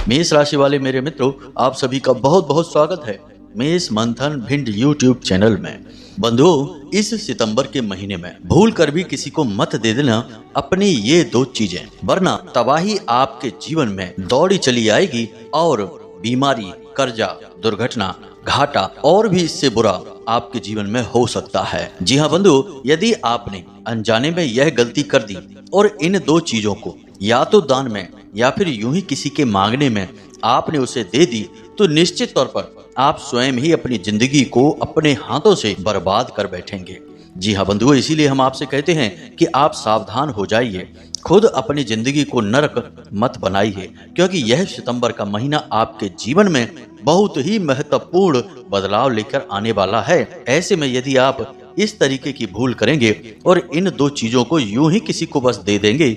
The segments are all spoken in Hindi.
मेष राशि वाले मेरे मित्रों, आप सभी का बहुत बहुत स्वागत है मेष मंथन भिंड यूट्यूब चैनल में। बंधुओं, इस सितंबर के महीने में भूल कर भी किसी को मत दे देना अपनी ये दो चीजें, वरना तबाही आपके जीवन में दौड़ी चली आएगी और बीमारी, कर्जा, दुर्घटना, घाटा और भी इससे बुरा आपके जीवन में हो सकता है। जी हाँ बंधु, यदि आपने अनजाने में यह गलती कर दी और इन दो चीजों को या तो दान में या फिर यूं ही किसी के मांगने में आपने उसे दे दी, तो निश्चित तौर पर आप स्वयं ही अपनी जिंदगी को अपने हाथों से बर्बाद कर बैठेंगे। जी हाँ बंधुओं, इसीलिए हम आपसे कहते हैं कि आप सावधान हो जाइए, खुद अपनी जिंदगी को नरक मत बनाइए, क्योंकि यह सितंबर का महीना आपके जीवन में बहुत ही महत्वपूर्ण बदलाव लेकर आने वाला है। ऐसे में यदि आप इस तरीके की भूल करेंगे और इन दो चीजों को यूं ही किसी को बस दे देंगे,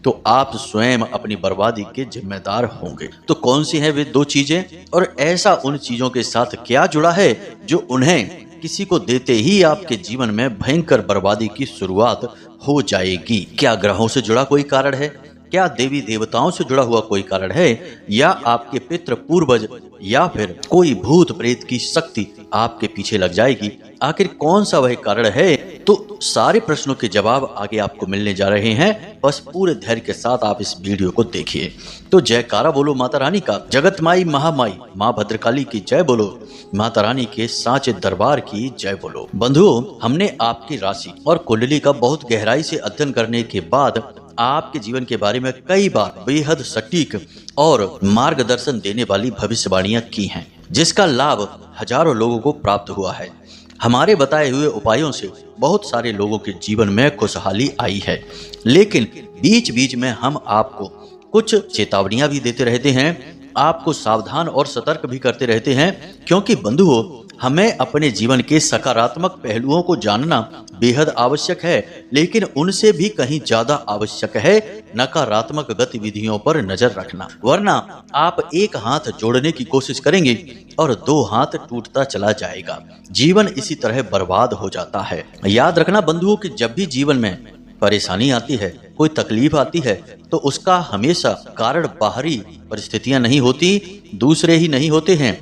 तो आप स्वयं अपनी बर्बादी के जिम्मेदार होंगे। तो कौन सी हैं वे दो चीजें और ऐसा उन चीजों के साथ क्या जुड़ा है जो उन्हें किसी को देते ही आपके जीवन में भयंकर बर्बादी की शुरुआत हो जाएगी? क्या ग्रहों से जुड़ा कोई कारण है? क्या देवी देवताओं से जुड़ा हुआ कोई कारण है? या आपके पितृ पूर्वज या फिर कोई भूत प्रेत की शक्ति आपके पीछे लग जाएगी? आखिर कौन सा वह कारण है? तो सारे प्रश्नों के जवाब आगे आपको मिलने जा रहे हैं, बस पूरे धैर्य के साथ आप इस वीडियो को देखिए। तो जयकारा बोलो माता रानी का, जगत माई महामाई माँ भद्रकाली की जय बोलो, माता रानी के सांचे दरबार की जय बोलो। बंधुओं, हमने आपकी राशि और कुंडली का बहुत गहराई से अध्ययन करने के बाद आपके जीवन के बारे में कई बार बेहद सटीक और मार्गदर्शन देने वाली भविष्यवाणियां की हैं, जिसका लाभ हजारों लोगों को प्राप्त हुआ है। हमारे बताए हुए उपायों से बहुत सारे लोगों के जीवन में खुशहाली आई है, लेकिन बीच बीच में हम आपको कुछ चेतावनियां भी देते रहते हैं, आपको सावधान और सतर्क भी करते रहते हैं, क्योंकि बंधुओं, हमें अपने जीवन के सकारात्मक पहलुओं को जानना बेहद आवश्यक है, लेकिन उनसे भी कहीं ज्यादा आवश्यक है नकारात्मक गतिविधियों पर नजर रखना। वरना आप एक हाथ जोड़ने की कोशिश करेंगे और दो हाथ टूटता चला जाएगा। जीवन इसी तरह बर्बाद हो जाता है। याद रखना बंधुओं कि जब भी जीवन में परेशानी आती है, कोई तकलीफ आती है, तो उसका हमेशा कारण बाहरी परिस्थितियां नहीं होती, दूसरे ही नहीं होते हैं।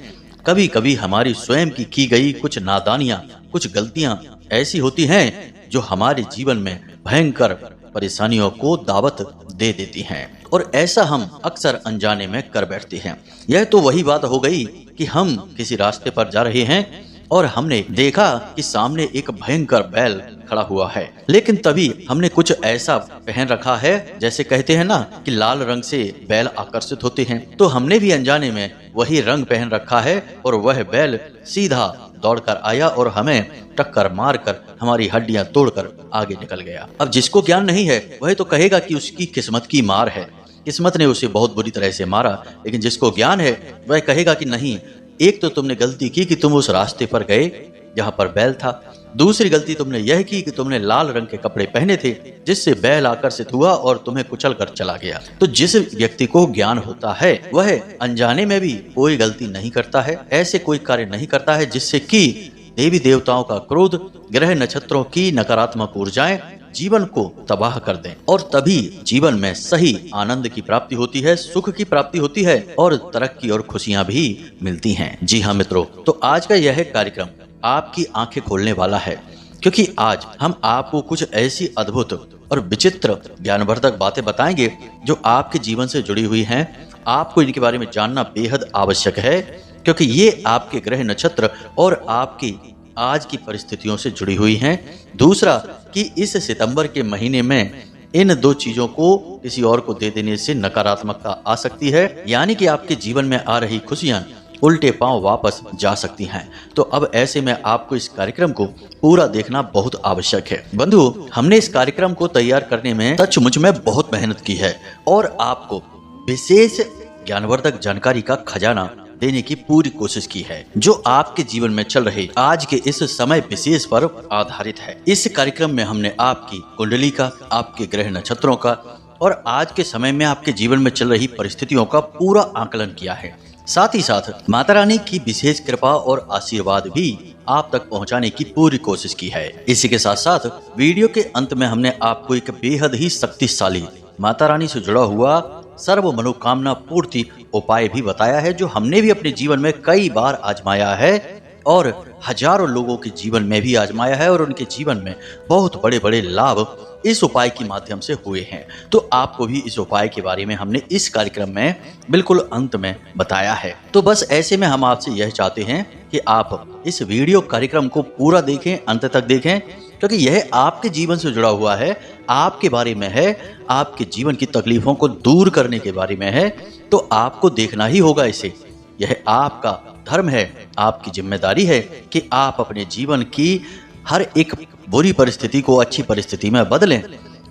कभी कभी हमारी स्वयं की गई कुछ नादानियां, कुछ गलतियां ऐसी होती हैं जो हमारे जीवन में भयंकर परेशानियों को दावत दे देती हैं, और ऐसा हम अक्सर अनजाने में कर बैठते हैं। यह तो वही बात हो गई कि हम किसी रास्ते पर जा रहे हैं और हमने देखा कि सामने एक भयंकर बैल खड़ा हुआ है, लेकिन तभी हमने कुछ ऐसा पहन रखा है, जैसे कहते हैं ना कि लाल रंग से बैल आकर्षित होते हैं, तो हमने भी अनजाने में वही रंग पहन रखा है और वह बैल सीधा दौड़कर आया और हमें टक्कर मारकर हमारी हड्डियां तोड़कर आगे निकल गया। अब जिसको ज्ञान नहीं है वह तो कहेगा कि उसकी किस्मत की मार है, किस्मत ने उसे बहुत बुरी तरह से मारा, लेकिन जिसको ज्ञान है वह कहेगा कि नहीं, एक तो तुमने गलती की कि तुम उस रास्ते पर गए जहां पर बैल था, दूसरी गलती तुमने यह की कि तुमने लाल रंग के कपड़े पहने थे, जिससे बैल आकर्षित हुआ और तुम्हें कुचल कर चला गया। तो जिस व्यक्ति को ज्ञान होता है वह अनजाने में भी कोई गलती नहीं करता है, ऐसे कोई कार्य नहीं करता है जिससे कि देवी देवताओं का क्रोध, ग्रह नक्षत्रों की नकारात्मक ऊर्जाएं जीवन को तबाह कर दें, और तभी जीवन में सही आनंद की प्राप्ति होती है, सुख की प्राप्ति होती है और तरक्की और खुशियां भी मिलती हैं। जी हाँ मित्रों, तो आज का यह कार्यक्रम आपकी आंखें खोलने वाला है, क्योंकि आज हम आपको कुछ ऐसी अद्भुत और विचित्र ज्ञानवर्धक बातें बताएंगे जो आपके जीवन से जुड़ी हुई हैं। आपको इनके बारे में जानना बेहद आवश्यक है, क्योंकि ये आपके ग्रह नक्षत्र और आपकी आज की परिस्थितियों से जुड़ी हुई हैं। दूसरा कि इस सितंबर के महीने में इन दो चीजों को किसी और को दे देने से नकारात्मकता आ सकती है, यानी कि आपके जीवन में आ रही खुशियां उल्टे पांव वापस जा सकती हैं। तो अब ऐसे में आपको इस कार्यक्रम को पूरा देखना बहुत आवश्यक है। बंधु, हमने इस कार्यक्रम को तैयार करने में सचमुच में बहुत मेहनत की है और आपको विशेष ज्ञानवर्धक जानकारी का खजाना देने की पूरी कोशिश की है, जो आपके जीवन में चल रहे आज के इस समय विशेष पर आधारित है। इस कार्यक्रम में हमने आपकी कुंडली का, आपके ग्रह नक्षत्रों का और आज के समय में आपके जीवन में चल रही परिस्थितियों का पूरा आकलन किया है। साथ ही साथ माता रानी की विशेष कृपा और आशीर्वाद भी आप तक पहुंचाने की पूरी कोशिश की है। इसी के साथ साथ वीडियो के अंत में हमने आपको एक बेहद ही शक्तिशाली माता रानी से जुड़ा हुआ सर्व मनोकामना पूर्ति उपाय भी बताया है, जो हमने भी अपने जीवन में कई बार आजमाया है और हजारों लोगों के जीवन में भी आजमाया है और उनके जीवन में बहुत बड़े बड़े लाभ इस उपाय के माध्यम से हुए हैं। तो आपको भी इस उपाय के बारे में हमने इस कार्यक्रम में बिल्कुल अंत में बताया है। तो बस ऐसे में हम आपसे यह चाहते हैं कि आप इस वीडियो कार्यक्रम को पूरा देखें, अंत तक देखें, क्योंकि यह आपके जीवन से जुड़ा हुआ है, आपके बारे में है, आपके जीवन की तकलीफों को दूर करने के बारे में है। तो आपको देखना ही होगा इसे। यह आपका धर्म है, आपकी जिम्मेदारी है कि आप अपने जीवन की हर एक बुरी परिस्थिति को अच्छी परिस्थिति में बदलें।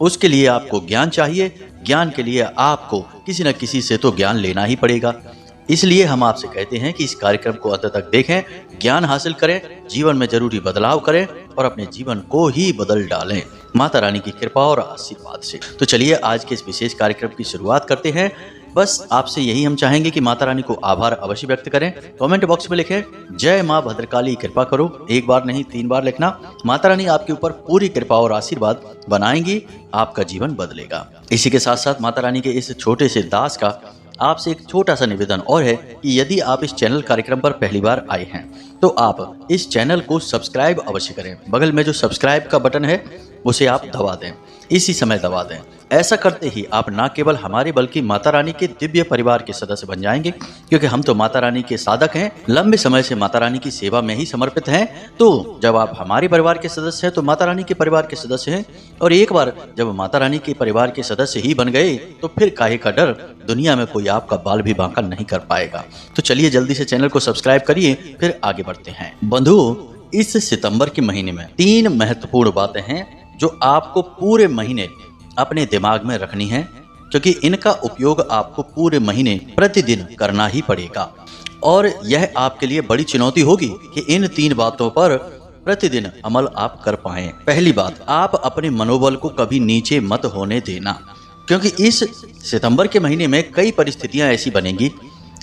उसके लिए आपको ज्ञान चाहिए। ज्ञान के लिए आपको किसी न किसी से तो ज्ञान लेना ही पड़ेगा। इसलिए हम आपसे कहते हैं कि इस कार्यक्रम को अंत तक देखें, ज्ञान हासिल करें, जीवन में जरूरी बदलाव करें और अपने जीवन को ही बदल डालें माता रानी की कृपा और आशीर्वाद से। तो चलिए आज के इस विशेष कार्यक्रम की शुरुआत करते हैं। बस आपसे यही हम चाहेंगे कि माता रानी को आभार अवश्य व्यक्त करें। कमेंट बॉक्स में लिखें जय माँ भद्रकाली कृपा करो। एक बार नहीं 3 बार लिखना। माता रानी आपके ऊपर पूरी कृपा और आशीर्वाद बनाएंगी, आपका जीवन बदलेगा। इसी के साथ साथ माता रानी के इस छोटे से दास का आपसे एक छोटा सा निवेदन और है कि यदि आप इस चैनल कार्यक्रम पर पहली बार आए हैं तो आप इस चैनल को सब्सक्राइब अवश्य करें। बगल में जो सब्सक्राइब का बटन है उसे आप दबा दें, इसी समय दबा दें। ऐसा करते ही आप न केवल हमारे बल्कि माता रानी के दिव्य परिवार के सदस्य बन जाएंगे, क्योंकि हम तो माता रानी के साधक हैं, लंबे समय से माता रानी की सेवा में ही समर्पित हैं। तो जब आप हमारे परिवार के सदस्य हैं तो माता रानी के परिवार के सदस्य हैं, और एक बार जब माता रानी के परिवार के सदस्य ही बन गए तो फिर काहे का डर, दुनिया में कोई आपका बाल भी बांका नहीं कर पाएगा। तो चलिए जल्दी से चैनल को सब्सक्राइब करिए, फिर आगे बढ़ते हैं। बंधु, इस सितंबर के महीने में 3 महत्वपूर्ण बातें हैं जो आपको पूरे महीने अपने दिमाग में रखनी है, क्योंकि इनका उपयोग आपको पूरे महीने प्रतिदिन करना ही पड़ेगा। और यह आपके लिए बड़ी चुनौती होगी कि इन 3 बातों पर प्रतिदिन अमल आप कर पाएं। पहली बात, आप अपने मनोबल को कभी नीचे मत होने देना, क्योंकि इस सितंबर के महीने में कई परिस्थितियां ऐसी बनेंगी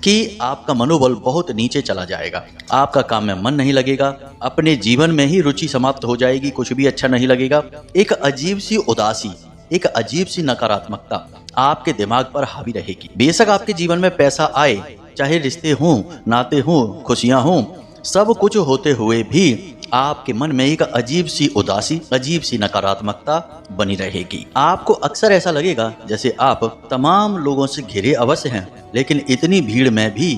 कि आपका मनोबल बहुत नीचे चला जाएगा। आपका काम में मन नहीं लगेगा, अपने जीवन में ही रुचि समाप्त हो जाएगी, कुछ भी अच्छा नहीं लगेगा। एक अजीब सी उदासी, एक अजीब सी नकारात्मकता आपके दिमाग पर हावी रहेगी। बेशक आपके जीवन में पैसा आए, चाहे रिश्ते हों, नाते हों, खुशियां हों, सब कुछ होते हुए भी आपके मन में एक अजीब सी उदासी, अजीब सी नकारात्मकता बनी रहेगी। आपको अक्सर ऐसा लगेगा जैसे आप तमाम लोगों से घिरे अवश्य हैं, लेकिन इतनी भीड़ में भी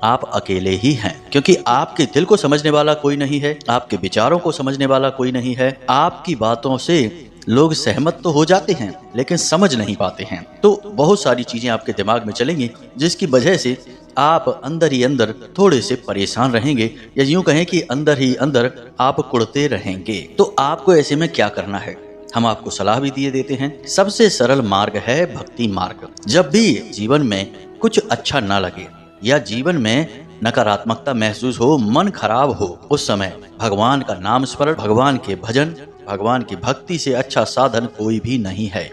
आप अकेले ही हैं, क्योंकि आपके दिल को समझने वाला कोई नहीं है, आपके विचारों को समझने वाला कोई नहीं है। आपकी बातों से लोग सहमत तो हो जाते हैं लेकिन समझ नहीं पाते हैं। तो बहुत सारी चीजें आपके दिमाग में चलेंगी, जिसकी वजह से आप अंदर ही अंदर थोड़े से परेशान रहेंगे, या यूं कहें कि अंदर ही अंदर आप कुढ़ते रहेंगे। तो आपको ऐसे में क्या करना है, हम आपको सलाह भी दिए देते हैं। सबसे सरल मार्ग है भक्ति मार्ग। जब भी जीवन में कुछ अच्छा ना लगे या जीवन में नकारात्मकता महसूस हो, मन खराब हो, उस समय भगवान का नाम स्मरण, भगवान के भजन, भगवान की भक्ति से अच्छा साधन कोई भी नहीं है।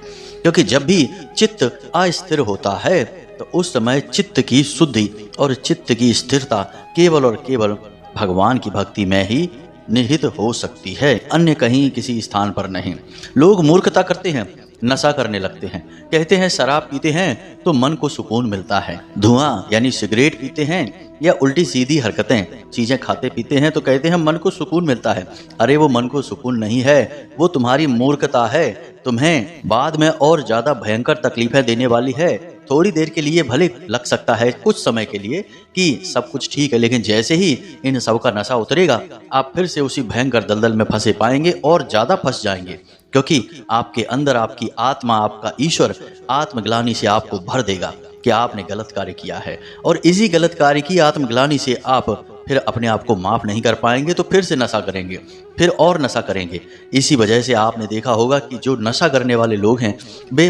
क्योंकि जब भी चित्त अस्थिर होता है तो उस समय चित्त की शुद्धि और चित्त की स्थिरता केवल और केवल भगवान की भक्ति में ही निहित हो सकती है, अन्य कहीं किसी स्थान पर नहीं। लोग मूर्खता करते हैं, नशा करने लगते हैं, कहते हैं शराब पीते हैं तो मन को सुकून मिलता है, धुआं यानी सिगरेट पीते हैं या उल्टी सीधी हरकतें चीजें खाते पीते हैं तो कहते हैं मन को सुकून मिलता है। अरे वो मन को सुकून नहीं है, वो तुम्हारी मूर्खता है, तुम्हें बाद में और ज्यादा भयंकर तकलीफें देने वाली है। थोड़ी देर के लिए भले लग सकता है, कुछ समय के लिए, कि सब कुछ ठीक है, लेकिन जैसे ही इन सब का नशा उतरेगा आप फिर से उसी भयंकर दलदल में फंसे पाएंगे और ज्यादा फंस जाएंगे, क्योंकि आपके अंदर आपकी आत्मा, आपका ईश्वर आत्मग्लानि से आपको भर देगा कि आपने गलत कार्य किया है, और इसी गलत कार्य की आत्मग्लानि से आप फिर अपने आप को माफ नहीं कर पाएंगे, तो फिर से नशा करेंगे, फिर और नशा करेंगे। इसी वजह से आपने देखा होगा कि जो नशा करने वाले लोग हैं वे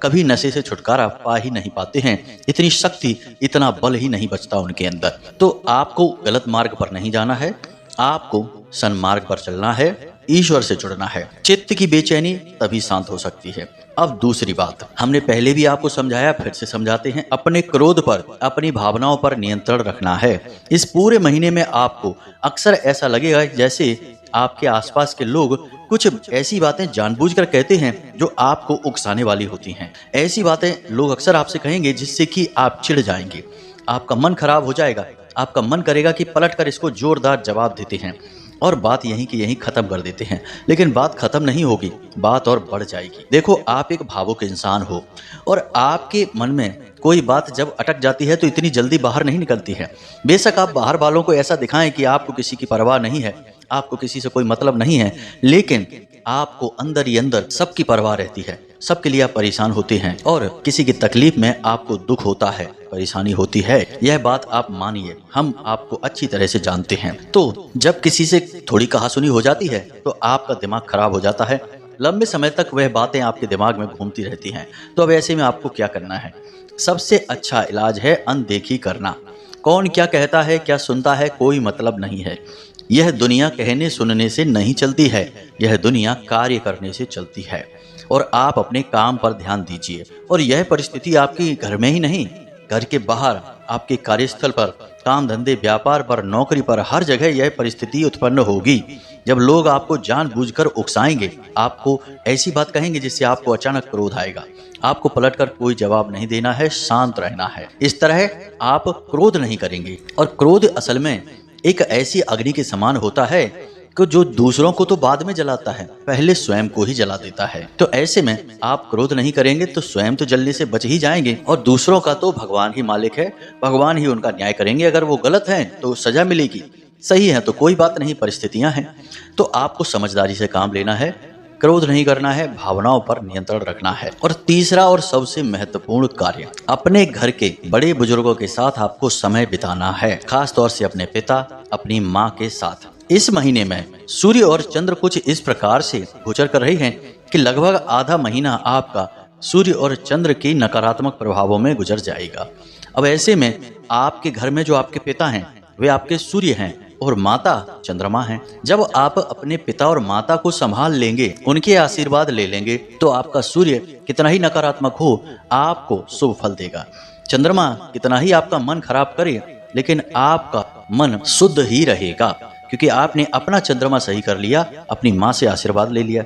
कभी नशे से छुटकारा पा ही नहीं पाते हैं, इतनी शक्ति, इतना बल ही नहीं बचता उनके अंदर। तो आपको गलत मार्ग पर नहीं जाना है, आपको सन्मार्ग पर चलना है, ईश्वर से जुड़ना है। चित्त की बेचैनी तभी शांत हो सकती है। अब दूसरी बात, हमने पहले भी आपको समझाया, फिर से समझाते हैं, अपने क्रोध पर, अपनी भावनाओं पर नियंत्रण रखना है। इस पूरे महीने में आपको अक्सर ऐसा लगेगा जैसे आपके आसपास के लोग कुछ ऐसी बातें जानबूझकर कहते हैं जो आपको उकसाने वाली होती हैं। ऐसी बातें लोग अक्सर आपसे कहेंगे जिससे कि आप चिढ़ जाएंगे, आपका मन खराब हो जाएगा, आपका मन करेगा कि पलटकर इसको जोरदार जवाब देते हैं और बात यहीं की यहीं खत्म कर देते हैं। लेकिन बात खत्म नहीं होगी, बात और बढ़ जाएगी। देखो, आप एक भावुक इंसान हो और आपके मन में कोई बात जब अटक जाती है तो इतनी जल्दी बाहर नहीं निकलती है। बेशक आप बाहर वालों को ऐसा दिखाएं कि आपको किसी की परवाह नहीं है, आपको किसी से कोई मतलब नहीं है, लेकिन आपको अंदर ही अंदर सबकी परवाह रहती है, सबके लिए आप परेशान होते हैं और किसी की तकलीफ में आपको दुख होता है, परेशानी होती है। यह बात आप मानिए, हम आपको अच्छी तरह से जानते हैं। तो जब किसी से थोड़ी कहासुनी हो जाती है तो आपका दिमाग खराब हो जाता है, लंबे समय तक वह बातें आपके दिमाग में घूमती रहती हैं। तो अब ऐसे में आपको क्या करना है? सबसे अच्छा इलाज है अनदेखी करना। कौन क्या कहता है, क्या सुनता है, कोई मतलब नहीं है। यह दुनिया कहने सुनने से नहीं चलती है, यह दुनिया कार्य करने से चलती है। और आप अपने काम पर ध्यान दीजिए। और यह परिस्थिति आपकी घर में ही नहीं, घर के बाहर, आपके कार्यस्थल पर, काम धंधे, व्यापार पर, नौकरी पर, हर जगह यह परिस्थिति उत्पन्न होगी। जब लोग आपको जानबूझकर उकसाएंगे, आपको ऐसी बात कहेंगे जिससे आपको अचानक क्रोध आएगा, आपको पलटकर कोई जवाब नहीं देना है, शांत रहना है। इस तरह आप क्रोध नहीं करेंगे। और क्रोध असल में एक ऐसी अग्नि के समान होता है कि जो दूसरों को तो बाद में जलाता है, पहले स्वयं को ही जला देता है। तो ऐसे में आप क्रोध नहीं करेंगे तो स्वयं तो जलने से बच ही जाएंगे और दूसरों का तो भगवान ही मालिक है, भगवान ही उनका न्याय करेंगे। अगर वो गलत हैं तो सजा मिलेगी, सही है तो कोई बात नहीं, परिस्थितियां हैं। तो आपको समझदारी से काम लेना है, क्रोध नहीं करना है, भावनाओं पर नियंत्रण रखना है। और तीसरा और सबसे महत्वपूर्ण कार्य, अपने घर के बड़े बुजुर्गों के साथ आपको समय बिताना है, खास तौर से अपने पिता, अपनी माँ के साथ। इस महीने में सूर्य और चंद्र कुछ इस प्रकार से गोचर कर रहे हैं कि लगभग आधा महीना आपका सूर्य और चंद्र के नकारात्मक प्रभावों में गुजर जाएगा। अब ऐसे में आपके घर में जो आपके पिता हैं वे आपके सूर्य हैं और माता चंद्रमा हैं। जब आप अपने पिता और माता को संभाल लेंगे, उनके आशीर्वाद ले लेंगे, तो आपका सूर्य कितना ही नकारात्मक हो आपको शुभ फल देगा। चंद्रमा कितना ही आपका मन खराब करे, लेकिन आपका मन शुद्ध ही रहेगा, क्योंकि आपने अपना चंद्रमा सही कर लिया, अपनी माँ से आशीर्वाद ले लिया।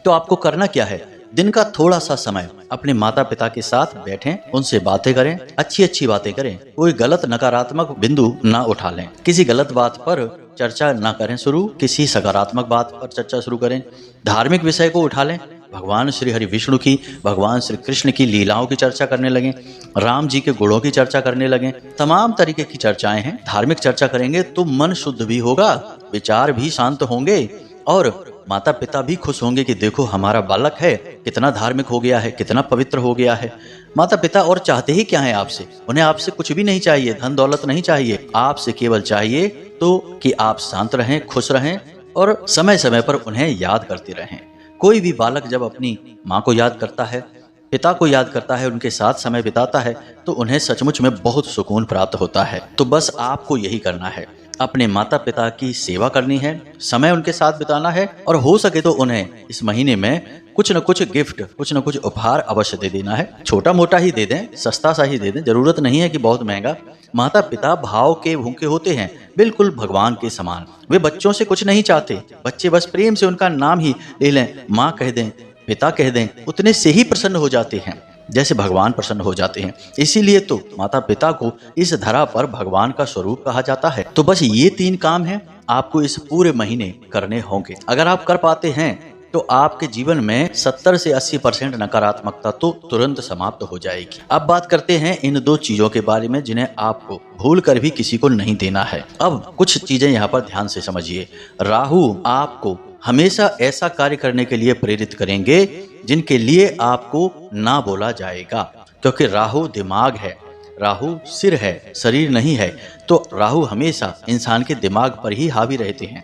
तो आपको करना क्या है? दिन का थोड़ा सा समय अपने माता पिता के साथ बैठें, उनसे बातें करें, अच्छी अच्छी बातें करें, कोई गलत नकारात्मक बिंदु ना उठा लें, किसी गलत बात पर चर्चा ना करें शुरू, किसी सकारात्मक बात पर चर्चा शुरू करें, धार्मिक विषय को उठा लें, भगवान श्री हरि विष्णु की, भगवान श्री कृष्ण की लीलाओं की चर्चा करने लगें, राम जी के गुणों की चर्चा करने लगें। तमाम तरीके की चर्चाएं हैं। धार्मिक चर्चा करेंगे तो मन शुद्ध भी होगा, विचार भी शांत होंगे और माता पिता भी खुश होंगे कि देखो हमारा बालक है कितना धार्मिक हो गया है, कितना पवित्र हो गया है। माता पिता और चाहते ही क्या है आपसे? उन्हें आपसे कुछ भी नहीं चाहिए, धन दौलत नहीं चाहिए, आपसे केवल चाहिए तो कि आप शांत रहें, खुश रहें और समय समय पर उन्हें याद करते रहें। कोई भी बालक जब अपनी माँ को याद करता है, पिता को याद करता है, उनके साथ समय बिताता है, तो उन्हें सचमुच में बहुत सुकून प्राप्त होता है। तो बस आपको यही करना है, अपने माता पिता की सेवा करनी है, समय उनके साथ बिताना है और हो सके तो उन्हें इस महीने में कुछ न कुछ गिफ्ट, कुछ न कुछ उपहार अवश्य दे देना है। छोटा मोटा ही दे दें, सस्ता सा ही दे दें, जरूरत नहीं है कि बहुत महंगा। माता पिता भाव के भूखे होते हैं, बिल्कुल भगवान के समान। वे बच्चों से कुछ नहीं चाहते, बच्चे बस प्रेम से उनका नाम ही ले लें, माँ कह दें, पिता कह दें, उतने से ही प्रसन्न हो जाते हैं जैसे भगवान प्रसन्न हो जाते हैं। इसीलिए तो माता पिता को इस धरा पर भगवान का स्वरूप कहा जाता है। तो बस ये 3 काम हैं आपको इस पूरे महीने करने होंगे। अगर आप कर पाते हैं तो आपके जीवन में 70 से 80% नकारात्मकता तो तुरंत समाप्त हो जाएगी। अब बात करते हैं इन 2 चीजों के बारे में जिन्हें आपको भूल कर भी किसी को नहीं देना है। अब कुछ चीजें यहाँ पर ध्यान से समझिए। राहु आपको हमेशा ऐसा कार्य करने के लिए प्रेरित करेंगे जिनके लिए आपको ना बोला जाएगा, क्योंकि राहु दिमाग है, राहु सिर है, शरीर नहीं है। तो राहु हमेशा इंसान के दिमाग पर ही हावी रहते हैं।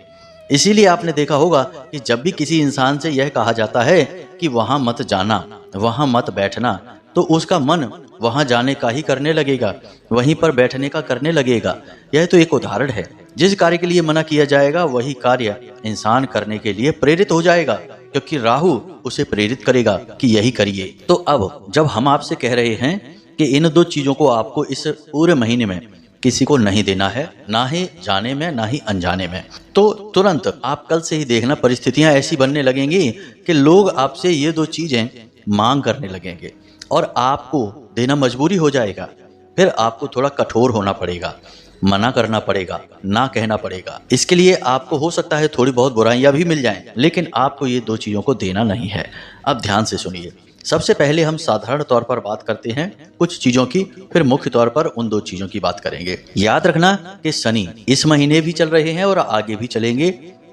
इसीलिए आपने देखा होगा कि जब भी किसी इंसान से यह कहा जाता है कि वहां मत जाना, वहां मत बैठना, तो उसका मन वहां जाने का ही करने लगेगा, वहीं पर बैठने का करने लगेगा। यह तो एक उदाहरण है। जिस कार्य के लिए मना किया जाएगा वही कार्य इंसान करने के लिए प्रेरित हो जाएगा, क्योंकि राहु उसे प्रेरित करेगा कि यही करिए। तो अब जब हम आपसे कह रहे हैं कि इन 2 चीजों को आपको इस पूरे महीने में किसी को नहीं देना है, ना ही जाने में ना ही अनजाने में। तो तुरंत आप कल से ही देखना परिस्थितियां ऐसी बनने लगेंगी कि लोग आपसे ये 2 चीजें मांग करने लगेंगे और आपको देना मजबूरी हो जाएगा। फिर आपको थोड़ा कठोर होना पड़ेगा, मना करना पड़ेगा, ना कहना पड़ेगा। इसके लिए आपको हो सकता है थोड़ी बहुत बुराइयां भी मिल जाएं, लेकिन आपको ये 2 चीजों को देना नहीं है। अब ध्यान से सुनिए। सबसे पहले हम साधारण तौर पर बात करते हैं कुछ चीजों की, फिर मुख्य तौर पर उन 2 चीजों की बात करेंगे। याद रखना कि शनि इस महीने भी चल रहे हैं और आगे भी चलेंगे,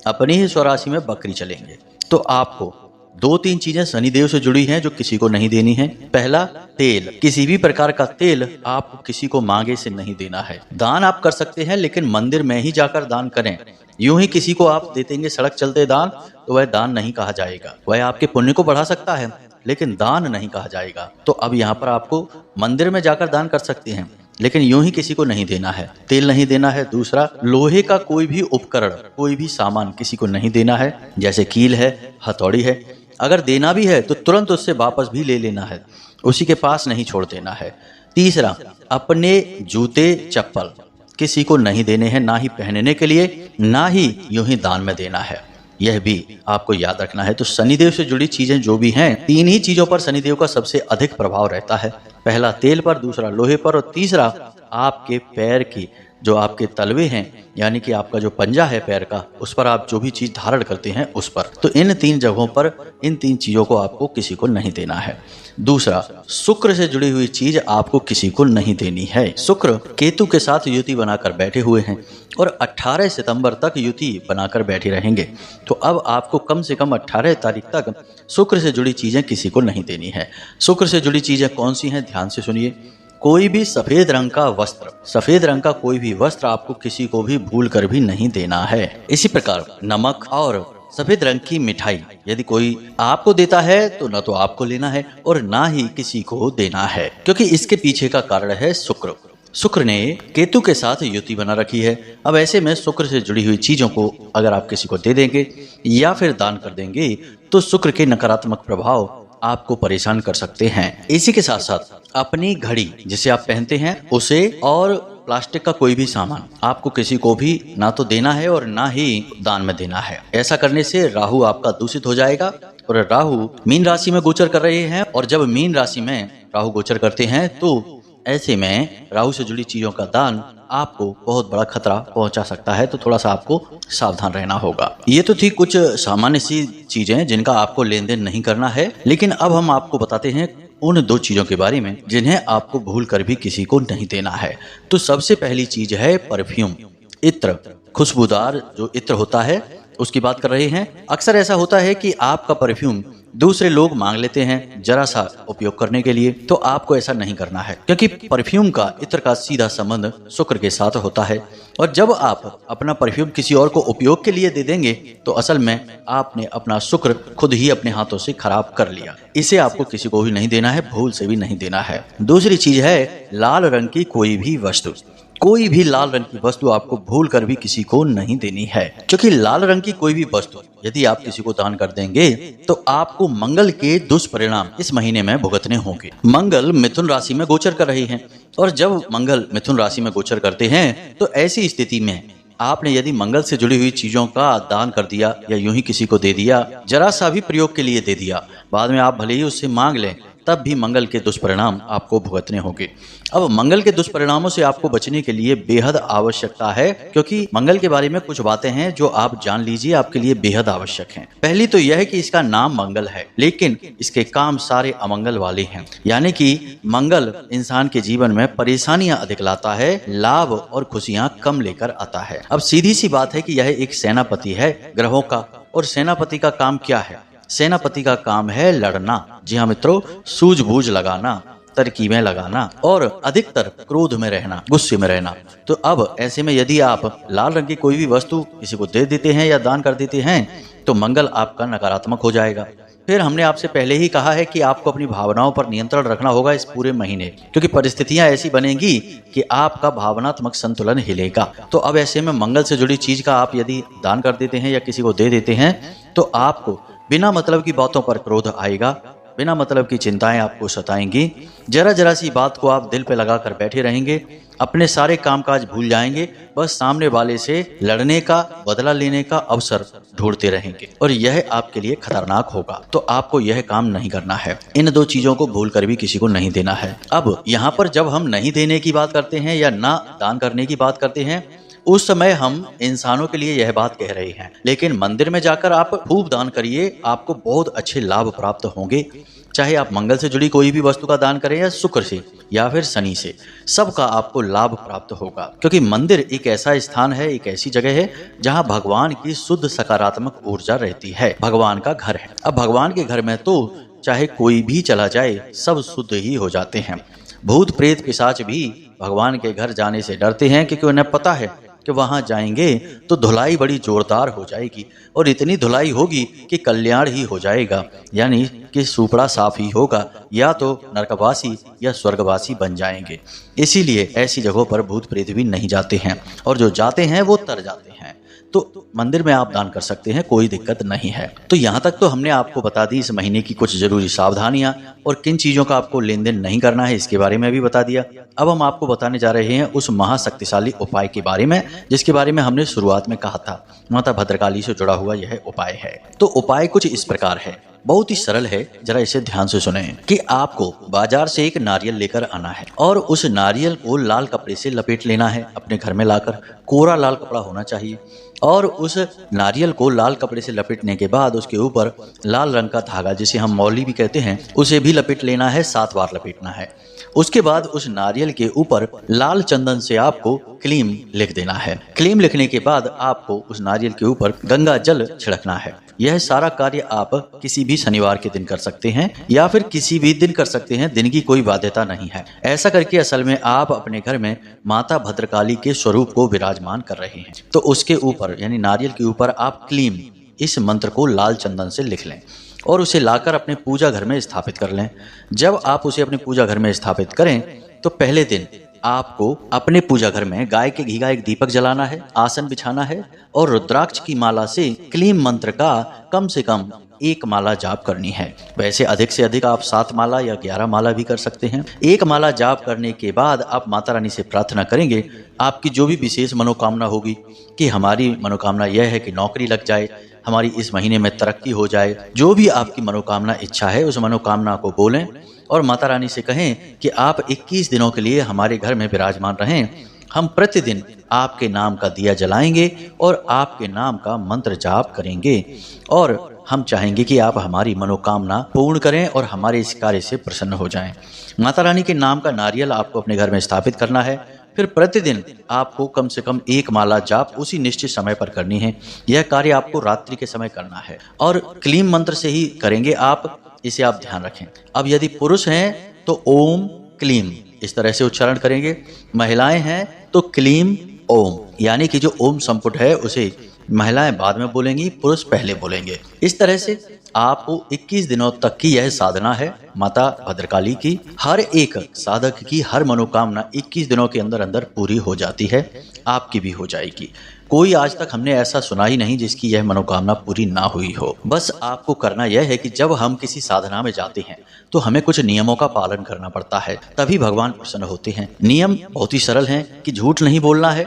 अपनी ही स्वराशि में बकरी चलेंगे। तो आपको 2-3 चीजें शनिदेव से जुड़ी हैं जो किसी को नहीं देनी है। पहला, तेल। किसी भी प्रकार का तेल आपको किसी को मांगे से नहीं देना है। दान आप कर सकते हैं, लेकिन मंदिर में ही जाकर दान करें। यूं ही किसी को आप दे देंगे सड़क चलते दान, तो वह दान नहीं कहा जाएगा। वह आपके पुण्य को बढ़ा सकता है, लेकिन दान नहीं कहा जाएगा। तो अब यहाँ पर आपको मंदिर में जाकर दान कर सकते हैं, लेकिन यूं ही किसी को नहीं देना है, तेल नहीं देना है। दूसरा, लोहे का कोई भी उपकरण, कोई भी सामान किसी को नहीं देना है, जैसे कील है, हथौड़ी है। अगर देना भी है तो तुरंत उससे वापस भी ले लेना है, उसी के पास नहीं छोड़ देना है। तीसरा, अपने जूते चप्पल किसी को नहीं देने हैं, ना ही पहनने के लिए, ना ही यूं ही दान में देना है। यह भी आपको याद रखना है। तो शनिदेव से जुड़ी चीजें जो भी हैं, 3 ही चीजों पर शनिदेव का सबसे अधिक प्रभाव रहता है। पहला तेल पर, दूसरा लोहे पर, और तीसरा आपके पैर की जो आपके तलवे हैं, यानी कि आपका जो पंजा है पैर का, उस पर आप जो भी चीज धारण करते हैं उस पर। तो इन 3 जगहों पर इन 3 चीजों को आपको किसी को नहीं देना है। दूसरा, शुक्र से जुड़ी हुई चीज आपको किसी को नहीं देनी है। शुक्र केतु के साथ युति बनाकर बैठे हुए हैं और 18 सितंबर तक युति बनाकर बैठे रहेंगे। तो अब आपको कम से कम 18 तारीख तक शुक्र से जुड़ी चीजें किसी को नहीं देनी है। शुक्र से जुड़ी चीजें कौन सी हैं, ध्यान से सुनिए। कोई भी सफेद रंग का वस्त्र, सफेद रंग का कोई भी वस्त्र आपको किसी को भी भूल कर भी नहीं देना है। इसी प्रकार नमक और सफेद रंग की मिठाई यदि कोई आपको देता है तो न तो आपको लेना है और ना ही किसी को देना है, क्योंकि इसके पीछे का कारण है शुक्र। शुक्र ने केतु के साथ युति बना रखी है। अब ऐसे में शुक्र से जुड़ी हुई चीजों को अगर आप किसी को दे देंगे या फिर दान कर देंगे तो शुक्र के नकारात्मक प्रभाव आपको परेशान कर सकते हैं। इसी के साथ साथ अपनी घड़ी जिसे आप पहनते हैं उसे, और प्लास्टिक का कोई भी सामान आपको किसी को भी ना तो देना है और ना ही दान में देना है। ऐसा करने से राहु आपका दूषित हो जाएगा और राहु मीन राशि में गोचर कर रहे हैं, और जब मीन राशि में राहु गोचर करते हैं तो ऐसे में राहु से जुड़ी चीजों का दान आपको बहुत बड़ा खतरा पहुंचा सकता है। तो थोड़ा सा आपको सावधान रहना होगा। ये तो थी कुछ सामान्य सी चीजें जिनका आपको लेन देन नहीं करना है, लेकिन अब हम आपको बताते हैं उन 2 चीजों के बारे में जिन्हें आपको भूल कर भी किसी को नहीं देना है। तो सबसे पहली चीज है परफ्यूम, इत्र, खुशबूदार जो इत्र होता है उसकी बात कर रहे हैं। अक्सर ऐसा होता है कि आपका परफ्यूम दूसरे लोग मांग लेते हैं जरा सा उपयोग करने के लिए, तो आपको ऐसा नहीं करना है, क्योंकि परफ्यूम का, इत्र का सीधा संबंध शुक्र के साथ होता है। और जब आप अपना परफ्यूम किसी और को उपयोग के लिए दे देंगे तो असल में आपने अपना शुक्र खुद ही अपने हाथों से खराब कर लिया। इसे आपको किसी को भी नहीं देना है, भूल से भी नहीं देना है। दूसरी चीज है लाल रंग की कोई भी वस्तु। कोई भी लाल रंग की वस्तु आपको भूल कर भी किसी को नहीं देनी है, क्योंकि लाल रंग की कोई भी वस्तु यदि आप किसी को दान कर देंगे तो आपको मंगल के दुष्परिणाम इस महीने में भुगतने होंगे। मंगल मिथुन राशि में गोचर कर रहे हैं, और जब मंगल मिथुन राशि में गोचर करते हैं तो ऐसी स्थिति में आपने यदि मंगल से जुड़ी हुई चीजों का दान कर दिया या यूं ही किसी को दे दिया, जरा सा भी प्रयोग के लिए दे दिया, बाद में आप भले ही उससे मांग लें, तब भी मंगल के दुष्परिणाम आपको भुगतने होंगे। अब मंगल के दुष्परिणामों से आपको बचने के लिए बेहद आवश्यकता है, क्योंकि मंगल के बारे में कुछ बातें हैं जो आप जान लीजिए, आपके लिए बेहद आवश्यक हैं। पहली तो यह है कि इसका नाम मंगल है, लेकिन इसके काम सारे अमंगल वाले हैं। यानी कि मंगल इंसान के जीवन में परेशानियां अधिक लाता है, लाभ और खुशियां कम लेकर आता है। अब सीधी सी बात है कि यह एक सेनापति है ग्रहों का, और सेनापति का काम क्या है? सेनापति का काम है लड़ना। जी हाँ मित्रों, सूझबूझ लगाना, तरकीबें लगाना और अधिकतर क्रोध में रहना, गुस्से में रहना। तो अब ऐसे में यदि आप लाल रंग की कोई भी वस्तु किसी को दे देते हैं या दान कर देते हैं तो मंगल आपका नकारात्मक हो जाएगा। फिर हमने आपसे पहले ही कहा है कि आपको अपनी भावनाओं पर नियंत्रण रखना होगा इस पूरे महीने, क्योंकि परिस्थितियां ऐसी बनेंगी कि आपका भावनात्मक संतुलन हिलेगा। तो अब ऐसे में मंगल से जुड़ी चीज का आप यदि दान कर देते हैं या किसी को दे देते हैं तो आपको बिना मतलब की बातों पर क्रोध आएगा, बिना मतलब की चिंताएं आपको सताएंगी। जरा जरा सी बात को आप दिल पे लगा कर बैठे रहेंगे, अपने सारे कामकाज भूल जाएंगे, बस सामने वाले से लड़ने का, बदला लेने का अवसर ढूंढते रहेंगे और यह आपके लिए खतरनाक होगा। तो आपको यह काम नहीं करना है। इन दो चीजों को भूल कर भी किसी को नहीं देना है। अब यहाँ पर जब हम नहीं देने की बात करते हैं या ना दान करने की बात करते हैं, उस समय हम इंसानों के लिए यह बात कह रहे हैं, लेकिन मंदिर में जाकर आप खूब दान करिए, आपको बहुत अच्छे लाभ प्राप्त होंगे। चाहे आप मंगल से जुड़ी कोई भी वस्तु का दान करें या शुक्र से या फिर शनि से, सबका आपको लाभ प्राप्त होगा। क्योंकि मंदिर एक ऐसा स्थान है, एक ऐसी जगह है जहां भगवान की शुद्ध सकारात्मक ऊर्जा रहती है, भगवान का घर है। अब भगवान के घर में तो चाहे कोई भी चला जाए सब शुद्ध ही हो जाते हैं। भूत प्रेत पिशाच भी भगवान के घर जाने से डरते हैं, क्योंकि उन्हें पता है कि वहां जाएंगे तो धुलाई बड़ी जोरदार हो जाएगी और इतनी धुलाई होगी कि कल्याण ही हो जाएगा, यानी कि सुपड़ा साफ ही होगा, या तो नरकवासी या स्वर्गवासी बन जाएंगे। इसीलिए ऐसी जगहों पर भूत प्रेत भी नहीं जाते हैं, और जो जाते हैं वो तर जाते हैं। तो मंदिर में आप दान कर सकते हैं, कोई दिक्कत नहीं है। तो यहाँ तक तो हमने आपको बता दी इस महीने की कुछ जरूरी सावधानियां, और किन चीजों का आपको लेन देन नहीं करना है इसके बारे में भी बता दिया। अब हम आपको बताने जा रहे हैं उस महाशक्तिशाली उपाय के बारे में जिसके बारे में हमने शुरुआत में कहा था। माता भद्रकाली से जुड़ा हुआ यह उपाय है। तो उपाय कुछ इस प्रकार है, बहुत ही सरल है, जरा इसे ध्यान से सुने कि आपको बाजार से एक नारियल लेकर आना है और उस नारियल को लाल कपड़े से लपेट लेना है अपने घर में लाकर। कोरा लाल कपड़ा होना चाहिए, और उस नारियल को लाल कपड़े से लपेटने के बाद उसके ऊपर लाल रंग का धागा, जिसे हम मौली भी कहते हैं, उसे भी लपेट लेना है, 7 बार लपेटना है। उसके बाद उस नारियल के ऊपर लाल चंदन से आपको क्लीम लिख देना है। क्लीम लिखने के बाद आपको उस नारियल के ऊपर गंगा जल छिड़कना है। यह सारा कार्य आप किसी भी शनिवार के दिन कर सकते हैं या फिर किसी भी दिन कर सकते हैं, दिन की कोई बाध्यता नहीं है। ऐसा करके असल में आप अपने घर में माता भद्रकाली के स्वरूप को विराजमान कर रहे हैं। तो उसके ऊपर यानी नारियल के ऊपर आप क्लीम इस मंत्र को लाल चंदन से लिख लें और उसे लाकर अपने पूजा घर में स्थापित कर लें। जब आप उसे अपने पूजा घर में स्थापित करें तो पहले दिन आपको अपने पूजा घर में गाय के घी का एक दीपक जलाना है, आसन बिछाना है और रुद्राक्ष की माला से क्लीम मंत्र का कम से कम 1 माला जाप करनी है। वैसे अधिक से अधिक आप 7 माला या 11 माला भी कर सकते हैं। 1 माला जाप करने के बाद आप माता रानी से प्रार्थना करेंगे, आपकी जो भी विशेष मनोकामना होगी, कि हमारी मनोकामना यह है कि नौकरी लग जाए, हमारी इस महीने में तरक्की हो जाए, जो भी आपकी मनोकामना इच्छा है उस मनोकामना को बोलें और माता रानी से कहें कि आप 21 दिनों के लिए हमारे घर में विराजमान रहें। हम प्रतिदिन आपके नाम का दिया जलाएंगे और आपके नाम का मंत्र जाप करेंगे, और हम चाहेंगे कि आप हमारी मनोकामना पूर्ण करें और हमारे इस कार्य से प्रसन्न हो जाएं। माता रानी के नाम का नारियल आपको अपने घर में स्थापित करना है। फिर प्रतिदिन आपको कम से कम 1 माला जाप उसी निश्चित समय पर करनी है। यह कार्य आपको रात्रि के समय करना है और क्लीम मंत्र से ही करेंगे आप, इसे आप ध्यान रखें। अब यदि पुरुष हैं तो ओम क्लीम इस तरह से उच्चारण करेंगे, महिलाएं हैं तो क्लीम ओम, यानी कि जो ओम संपुट है उसे महिलाएं बाद में बोलेंगी, पुरुष पहले बोलेंगे। इस तरह से आपको 21 दिनों तक की यह साधना है माता भद्रकाली की। हर एक साधक की हर मनोकामना 21 दिनों के अंदर अंदर पूरी हो जाती है, आपकी भी हो जाएगी। कोई आज तक हमने ऐसा सुना ही नहीं जिसकी यह मनोकामना पूरी ना हुई हो। बस आपको करना यह है कि जब हम किसी साधना में जाते हैं तो हमें कुछ नियमों का पालन करना पड़ता है, तभी भगवान प्रसन्न होते हैं। नियम बहुत ही सरल हैं कि झूठ नहीं बोलना है,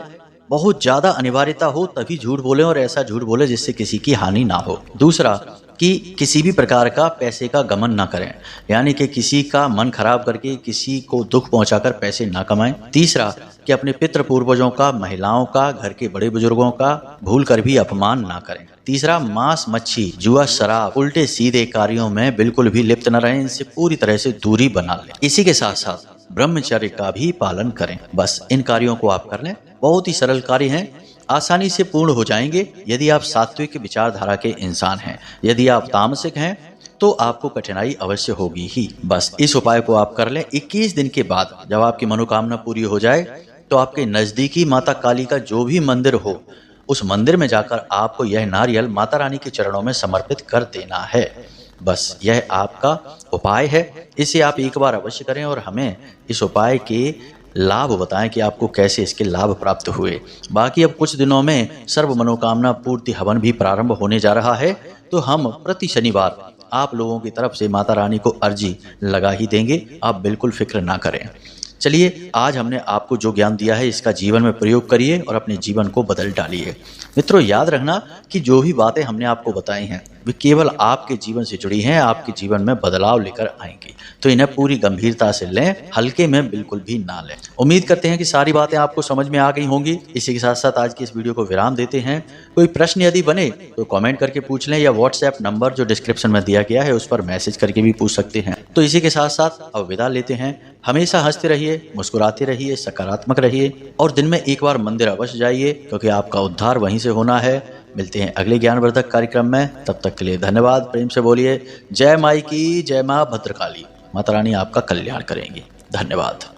बहुत ज्यादा अनिवार्यता हो तभी झूठ बोले और ऐसा झूठ बोले जिससे किसी की हानि ना हो। दूसरा कि किसी भी प्रकार का पैसे का गमन ना करें, यानी कि किसी का मन खराब करके किसी को दुख पहुंचाकर पैसे ना कमाएं। तीसरा कि अपने पितृ पूर्वजों का, महिलाओं का, घर के बड़े बुजुर्गों का भूल कर भी अपमान ना करें। तीसरा, मांस मच्छी, जुआ, शराब, उल्टे सीधे कार्यों में बिल्कुल भी लिप्त न रहें, इनसे पूरी तरह से दूरी बना लें। इसी के साथ साथ ब्रह्मचर्य का भी पालन करें। बस इन कार्यों को आप कर लें, बहुत ही सरल कार्य हैं, आसानी से पूर्ण हो जाएंगे यदि आप सात्विक विचारधारा के इंसान हैं। यदि आप तामसिक हैं तो आपको कठिनाई अवश्य होगी ही। बस इस उपाय को आप कर लें। 21 दिन के बाद जब आपकी मनोकामना पूरी हो जाए तो आपके नजदीकी माता काली का जो भी मंदिर हो उस मंदिर में जाकर आपको यह नारियल माता रानी के चरणों में समर्पित कर देना है। बस यह आपका उपाय है, इसे आप एक बार अवश्य करें और हमें इस उपाय के लाभ बताएं कि आपको कैसे इसके लाभ प्राप्त हुए। बाकी अब कुछ दिनों में सर्व मनोकामना पूर्ति हवन भी प्रारंभ होने जा रहा है, तो हम प्रति शनिवार आप लोगों की तरफ से माता रानी को अर्जी लगा ही देंगे, आप बिल्कुल फिक्र ना करें। चलिए, आज हमने आपको जो ज्ञान दिया है इसका जीवन में प्रयोग करिए और अपने जीवन को बदल डालिए। मित्रों, याद रखना कि जो भी बातें हमने आपको बताई हैं वे केवल आपके जीवन से जुड़ी हैं, आपके जीवन में बदलाव लेकर आएंगी। तो इन्हें पूरी गंभीरता से लें, हल्के में बिल्कुल भी ना लें। उम्मीद करते हैं कि सारी बातें आपको समझ में आ गई होंगी। इसी के साथ साथ आज की इस वीडियो को विराम देते हैं। कोई प्रश्न यदि बने तो कमेंट करके पूछ लें या व्हाट्सएप नंबर जो डिस्क्रिप्शन में दिया गया है उस पर मैसेज करके भी पूछ सकते हैं। तो इसी के साथ साथ अब विदा लेते हैं। हमेशा हंसते रहिए, मुस्कुराते रहिए, सकारात्मक रहिए और दिन में एक बार मंदिर अवश्य जाइए, क्योंकि आपका उद्धार वहीं से होना है। मिलते हैं अगले ज्ञानवर्धक कार्यक्रम में, तब तक के लिए धन्यवाद। प्रेम से बोलिए जय माई की, जय माँ भद्रकाली। माता रानी आपका कल्याण करेंगी। धन्यवाद।